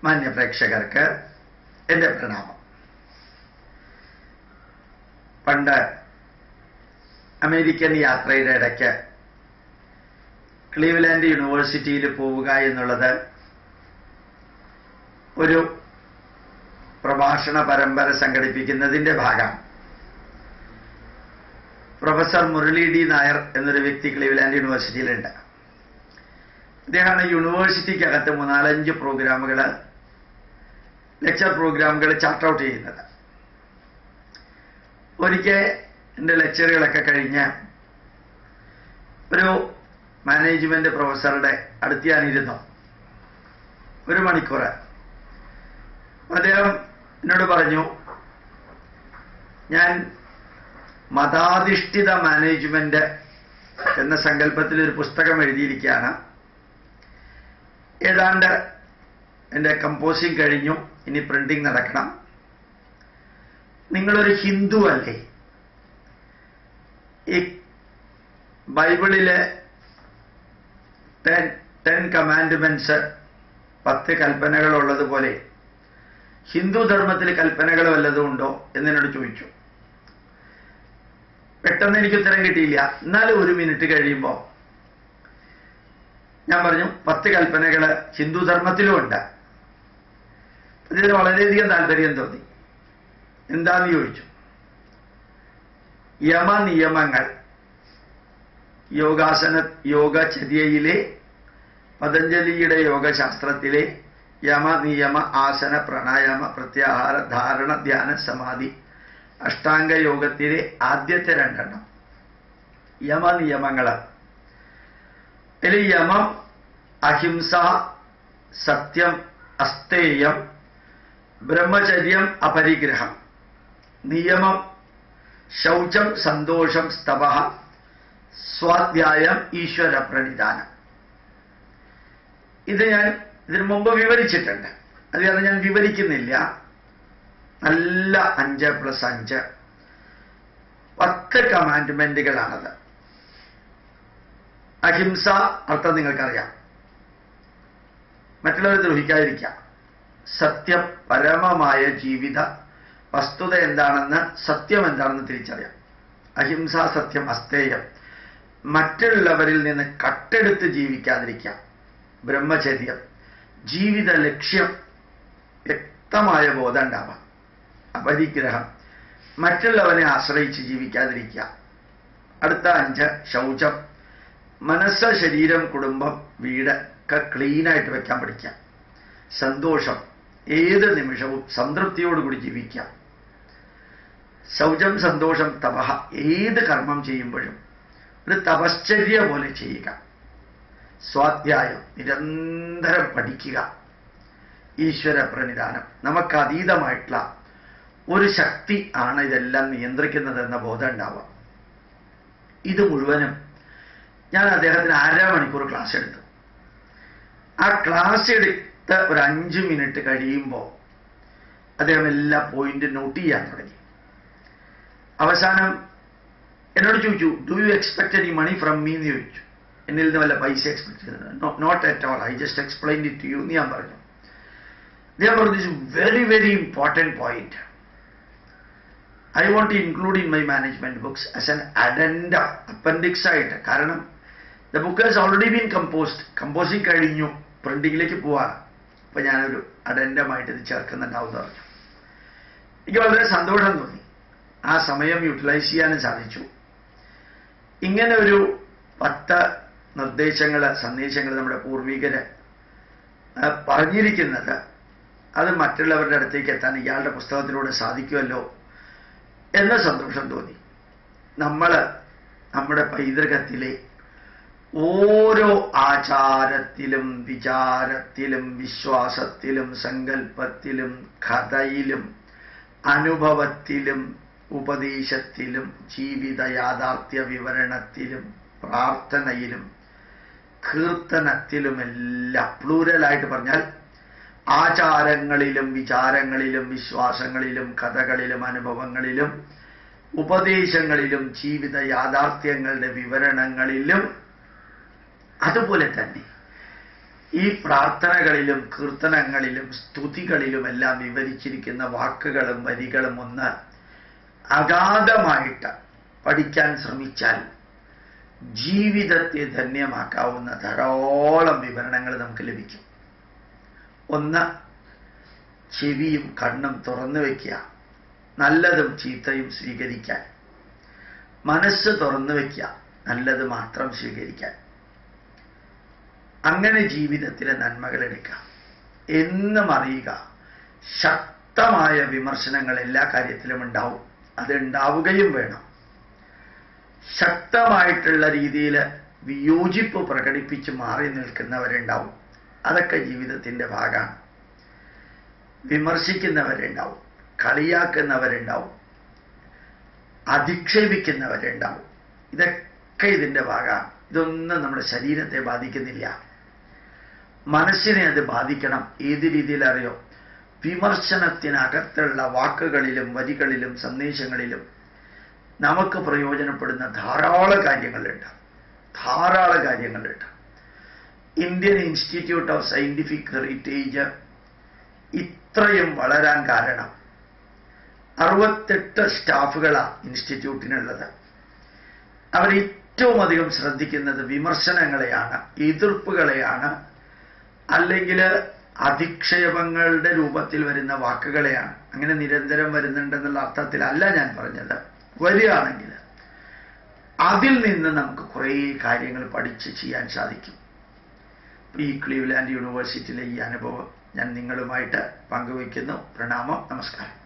മാന്യ പ്രേക്ഷകർക്ക് എൻ്റെ പ്രണാമം. പണ്ട് അമേരിക്കൻ യാത്രയുടെ ഇടയ്ക്ക് ക്ലീവ്ലാൻഡ് യൂണിവേഴ്സിറ്റിയിൽ പോവുക എന്നുള്ളത് ഒരു പ്രഭാഷണ പരമ്പര സംഘടിപ്പിക്കുന്നതിൻ്റെ ഭാഗമാണ്. പ്രൊഫസർ മുരളി ഡി നായർ എന്നൊരു വ്യക്തി ക്ലീവ്ലാൻഡ് യൂണിവേഴ്സിറ്റിയിലുണ്ട്. അദ്ദേഹമാണ് യൂണിവേഴ്സിറ്റിക്കകത്ത് 3-4 പ്രോഗ്രാമുകൾ, ലെക്ചർ പ്രോഗ്രാമുകൾ ചാർട്ട് ഔട്ട് ചെയ്യുന്നത്. ഒരിക്കൽ എൻ്റെ ലെക്ചറുകളൊക്കെ കഴിഞ്ഞ് ഒരു മാനേജ്മെന്റ് പ്രൊഫസറുടെ അടുത്ത് ഞാനിരുന്നു 1 മണിക്കൂർ. അദ്ദേഹം എന്നോട് പറഞ്ഞു, ഞാൻ മതാധിഷ്ഠിത മാനേജ്മെന്റ് എന്ന സങ്കല്പത്തിൽ ഒരു പുസ്തകം എഴുതിയിരിക്കുകയാണ്. ഏതാണ്ട് എൻ്റെ കമ്പോസിങ് കഴിഞ്ഞു, ഇനി പ്രിന്റിംഗ് നടക്കണം. നിങ്ങളൊരു ഹിന്ദു അല്ലേ? ഈ ബൈബിളിലെ 10 കമാൻഡ്മെന്റ്സ് 10 കൽപ്പനകൾ ഉള്ളതുപോലെ ഹിന്ദു ധർമ്മത്തിൽ കൽപ്പനകൾ വല്ലതും ഉണ്ടോ എന്നോട് ചോദിച്ചു. പെട്ടെന്ന് എനിക്ക് ഉത്തരം കിട്ടിയില്ല. എന്നാലും 1 മിനിറ്റ് കഴിയുമ്പോൾ ഞാൻ പറഞ്ഞു, 10 കൽപ്പനകൾ ഹിന്ദു ധർമ്മത്തിലും ഉണ്ട്. ഇതിന് വളരെയധികം താല്പര്യം തോന്നി. എന്താന്ന് ചോദിച്ചു. യമനിയമങ്ങൾ, യോഗചര്യയിലെ പതഞ്ജലിയുടെ യോഗശാസ്ത്രത്തിലെ യമ, നിയമ, ആസന, പ്രാണായാമ, പ്രത്യാഹാര, ധാരണ, ധ്യാന, സമാധി, അഷ്ടാംഗ യോഗത്തിലെ ആദ്യത്തെ 2 യമനിയമങ്ങൾ. ഇതിൽ യമം അഹിംസ, സത്യം, അസ്തേയം, ബ്രഹ്മചര്യം, അപരിഗ്രഹം. നിയമം ശൗചം, സന്തോഷം, സ്തവ, സ്വാധ്യായം, ഈശ്വര പ്രണിധാനം. ഇത് ഞാൻ ഇതിനു മുമ്പ് വിവരിച്ചിട്ടുണ്ട്. അത് ഞാൻ വിവരിക്കുന്നില്ല. നല്ല 5+5 10 കമാൻഡ്മെന്റുകളാണത്. അഹിംസ അർത്ഥം നിങ്ങൾക്കറിയാം, മറ്റുള്ളവരെ ദ്രോഹിക്കാതിരിക്കാം. സത്യം, പരമമായ ജീവിത വസ്തുത എന്താണെന്ന്, സത്യം എന്താണെന്ന് തിരിച്ചറിയാം. അഹിംസ, സത്യം, അസ്തേയം, മറ്റുള്ളവരിൽ നിന്ന് കട്ടെടുത്ത് ജീവിക്കാതിരിക്കാം. ബ്രഹ്മചര്യം, ജീവിത ലക്ഷ്യം വ്യക്തമായ ബോധം ഉണ്ടാവാം. അപരിഗ്രഹം, മറ്റുള്ളവനെ ആശ്രയിച്ച് ജീവിക്കാതിരിക്കുക. അടുത്ത 5 ശൗചം, മനസ്സ്, ശരീരം, കുടുംബം, വീട് ഒക്കെ ക്ലീനായിട്ട് വെക്കാൻ പഠിക്കാം. സന്തോഷം, ഏത് നിമിഷവും സംതൃപ്തിയോടുകൂടി ജീവിക്കാം. ശൗചം, സന്തോഷം, തപഹ, ഏത് കർമ്മം ചെയ്യുമ്പോഴും ഒരു തപശ്ചര്യ പോലെ ചെയ്യുക. സ്വാധ്യായം, നിരന്തരം പഠിക്കുക. ഈശ്വര പ്രണിധാനം, നമുക്ക് അതീതമായിട്ടുള്ള ഒരു ശക്തി ആണ് ഇതെല്ലാം നിയന്ത്രിക്കുന്നതെന്ന ബോധം ഉണ്ടാവുക. ഇത് മുഴുവനും ഞാൻ അദ്ദേഹത്തിന് 1/2 മണിക്കൂർ ക്ലാസ് എടുത്തു. ആ ക്ലാസ് എടുത്ത് ഒരു 5 മിനിറ്റ് കഴിയുമ്പോൾ അദ്ദേഹം എല്ലാ പോയിന്റ് നോട്ട് ചെയ്യാൻ തുടങ്ങി. അവസാനം എന്നോട് ചോദിച്ചു, do you expect any money from me എന്ന് ചോദിച്ചു. എന്നിൽ നിന്ന് വല്ല പൈസ എക്സ്പെക്ട് ചെയ്തത്? Not at all, I just explain it to you എന്ന് ഞാൻ പറഞ്ഞു. അദ്ദേഹം പറഞ്ഞു, very very important point, I want to include in my management books as an addenda, appendix ആയിട്ട്. കാരണം the book has already been composed, composing കഴിഞ്ഞു, പ്രിന്റിങ്ങിലേക്ക് പോവാണ്. അപ്പൊ ഞാനൊരു അഡൻഡമായിട്ട് ഇത് ചേർക്കുന്നുണ്ടാവും എന്ന് പറഞ്ഞു. എനിക്ക് വളരെ സന്തോഷം തോന്നി. ആ സമയം യൂട്ടിലൈസ് ചെയ്യാനും സാധിച്ചു. ഇങ്ങനെ ഒരു 10 നിർദ്ദേശങ്ങൾ, സന്ദേശങ്ങൾ നമ്മുടെ പൂർവികര് പറഞ്ഞിരിക്കുന്നത്, അത് മറ്റുള്ളവരുടെ അടുത്തേക്ക് എത്താൻ ഇയാളുടെ പുസ്തകത്തിലൂടെ സാധിക്കുമല്ലോ എന്ന സന്തോഷം തോന്നി. നമ്മുടെ പൈതൃകത്തിലെ ഓരോ ആചാരത്തിലും, വിചാരത്തിലും, വിശ്വാസത്തിലും, സങ്കല്പത്തിലും, കഥയിലും, അനുഭവത്തിലും, ഉപദേശത്തിലും, ജീവിത യാഥാർത്ഥ്യ വിവരണത്തിലും, പ്രാർത്ഥനയിലും, കീർത്തനത്തിലുമെല്ലാം, പ്ലൂരലായിട്ട് പറഞ്ഞാൽ ആചാരങ്ങളിലും, വിചാരങ്ങളിലും, വിശ്വാസങ്ങളിലും, കഥകളിലും, അനുഭവങ്ങളിലും, ഉപദേശങ്ങളിലും, ജീവിത യാഥാർത്ഥ്യങ്ങളുടെ വിവരണങ്ങളിലും, അതുപോലെ തന്നെ ഈ പ്രാർത്ഥനകളിലും കീർത്തനങ്ങളിലും സ്തുതികളിലുമെല്ലാം വിവരിച്ചിരിക്കുന്ന വാക്കുകളും വരികളും ഒന്ന് അഗാധമായിട്ട് പഠിക്കാൻ ശ്രമിച്ചാൽ ജീവിതത്തെ ധന്യമാക്കാവുന്ന ധാരാളം വിവരണങ്ങൾ നമുക്ക് ലഭിക്കും. ഒന്ന്, ചെവിയും കണ്ണും തുറന്നു വയ്ക്കുക, നല്ലതും ചീത്തയും സ്വീകരിക്കാൻ. മനസ്സ് തുറന്നു വയ്ക്കുക, നല്ലത് മാത്രം സ്വീകരിക്കാൻ. അങ്ങനെ ജീവിതത്തിലെ നന്മകൾ എടുക്കുക. എന്നും അറിയുക, ശക്തമായ വിമർശനങ്ങൾ എല്ലാ കാര്യത്തിലും ഉണ്ടാവും. അത് ഉണ്ടാവുകയും വേണം. ശക്തമായിട്ടുള്ള രീതിയിൽ വിയോജിപ്പ് പ്രകടിപ്പിച്ച് മാറി നിൽക്കുന്നവരുണ്ടാവും. അതൊക്കെ ജീവിതത്തിൻ്റെ ഭാഗമാണ്. വിമർശിക്കുന്നവരുണ്ടാവും, കളിയാക്കുന്നവരുണ്ടാവും, അധിക്ഷേപിക്കുന്നവരുണ്ടാവും. ഇതൊക്കെ ഇതിൻ്റെ ഭാഗമാണ്. ഇതൊന്നും നമ്മുടെ ശരീരത്തെ ബാധിക്കുന്നില്ല. മനസ്സിനെ അത് ബാധിക്കണം. ഏത് രീതിയിലറിയോ? വിമർശനത്തിനകത്തുള്ള വാക്കുകളിലും വരികളിലും സന്ദേശങ്ങളിലും നമുക്ക് പ്രയോജനപ്പെടുന്ന ധാരാളം കാര്യങ്ങളുണ്ട്. Indian institute of scientific heritage ഇത്രയും വളരാൻ കാരണം 68 സ്റ്റാഫുകളാണ് ഇൻസ്റ്റിറ്റ്യൂട്ടിനുള്ളത്. അവർ ഏറ്റവും അധികം ശ്രദ്ധിക്കുന്നത് വിമർശനങ്ങളെയാണ്, എതിർപ്പുകളെയാണ്, അല്ലെങ്കിൽ അധിക്ഷേപങ്ങളുടെ രൂപത്തിൽ വരുന്ന വാക്കുകളെയാണ്. അങ്ങനെ നിരന്തരം വരുന്നുണ്ടെന്നുള്ള അർത്ഥത്തിലല്ല ഞാൻ പറഞ്ഞത്. വരികയാണെങ്കിൽ അതിൽ നിന്ന് നമുക്ക് കുറേ കാര്യങ്ങൾ പഠിച്ച് ചെയ്യാൻ സാധിക്കും. ഈ ക്ലീവ്ലാൻഡ് യൂണിവേഴ്സിറ്റിയിലെ ഈ അനുഭവം ഞാൻ നിങ്ങളുമായിട്ട് പങ്കുവയ്ക്കുന്നു. പ്രണാമം, നമസ്കാരം.